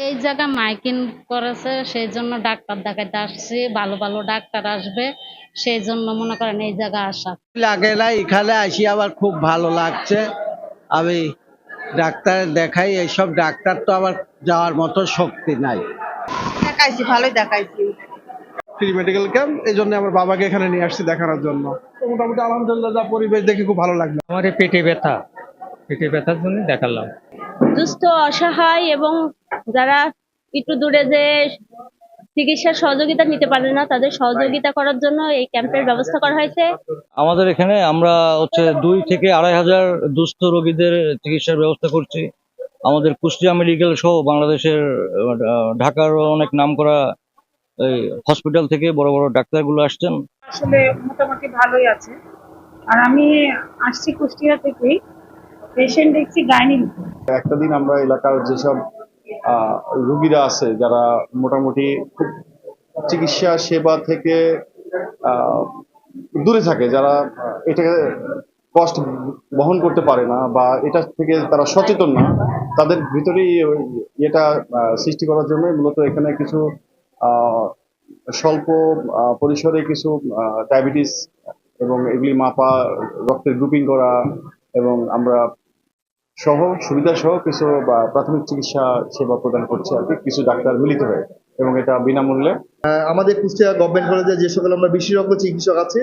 এই জায়গা মাইকিং করেছে, সেই জন্য ডাক্তার দেখাইতে আসছি। ভালো ভালো ডাক্তার আসবে, সেই জন্য মনে করেন এই জায়গা আসা। লাগে না, এখানে আসি আবার খুব ভালো লাগছে। আমি ডাক্তার দেখাই, এইসব ডাক্তার তো আবার যাওয়ার মতো শক্তি নাই। দেখাইছি, ভালোই দেখাইছি। ফ্রি মেডিকেল ক্যাম্প, এই জন্য আমার বাবাকে এখানে নিয়ে আসছি দেখানোর জন্য। তো মোটামুটি আলহামদুলিল্লাহ, যা পরিবেশ দেখে খুব ভালো লাগলো। আমার এই পেটে ব্যথার জন্য দেখালাম। দুস্থ, অসহায় এবং যারা একটু দূরে যে চিকিৎসার সহযোগিতা নিতে পারে না, তাদের সহযোগিতা করার জন্য এই ক্যাম্পের ব্যবস্থা করা হয়েছে। আমাদের এখানে আমরা 2 থেকে 2,500 দুস্থ রোগীদের চিকিৎসার ব্যবস্থা করছি। আমাদের কুষ্টিয়া মেডিকেল সহ বাংলাদেশের ঢাকার অনেক নামকরা এই হসপিটাল থেকে বড় বড় ডাক্তারগুলো আসছেন। আসলে মোটামুটি ভালোই আছে। আর আমি আসছি কুষ্টিয়া থেকেই, পেশেন্ট দেখছি গাইনিক। একটা দিন আমরা এলাকার যেসব রুগীরা আছে যারা মোটামুটি খুব চিকিৎসা সেবা থেকে দূরে থাকে, যারা এটাকে কষ্ট বহন করতে পারে না বা এটা থেকে তারা সচেতন না, তাদের ভিতরেই এটা সৃষ্টি করার জন্য মূলত এখানে কিছু স্বল্প পরিসরে কিছু ডায়াবেটিস এবং এগুলি মাপা, রক্তের গ্রুপিং করা এবং আমরা সহ সুবিধা সহ কিছু প্রাথমিক চিকিৎসা সেবা প্রদান করছে আর কি, কিছু ডাক্তার মিলিত হয়ে, এবং এটা বিনামূল্যে। আমাদের কুষ্টিয়া গভর্নমেন্ট কলেজে যে সকল আমরা বিশেষজ্ঞ চিকিৎসক আছে,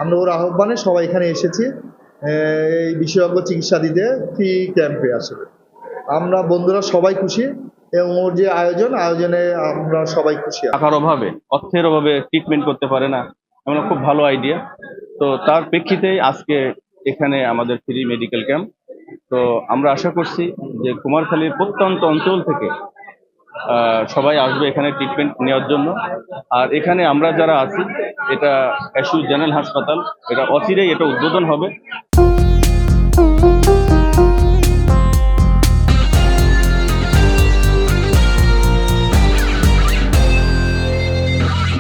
আমরা ওর আহ্বানে সবাই এখানে এসেছি এই বিশেষজ্ঞ চিকিৎসা দিতে ফ্রি ক্যাম্পে। আসলে আমরা বন্ধুরা সবাই খুশি এবং ওর যে আয়োজনে আমরা সবাই খুশি। টাকার অভাবে, অর্থের অভাবে ট্রিটমেন্ট করতে পারে না, এমন খুব ভালো আইডিয়া। তো তার প্রেক্ষিতেই আজকে এখানে আমাদের ফ্রি মেডিকেল ক্যাম্প। তো আমরা আশা করছি যে কুমারখালীর প্রত্যন্ত অঞ্চল থেকে সবাই আসবে এখানে ট্রিটমেন্ট নেওয়ার জন্য। আর এখানে আমরা যারা আছি, এটা এসইউ জেনারেল হাসপাতাল, এটা অচিরেই এটা উদ্বোধন হবে।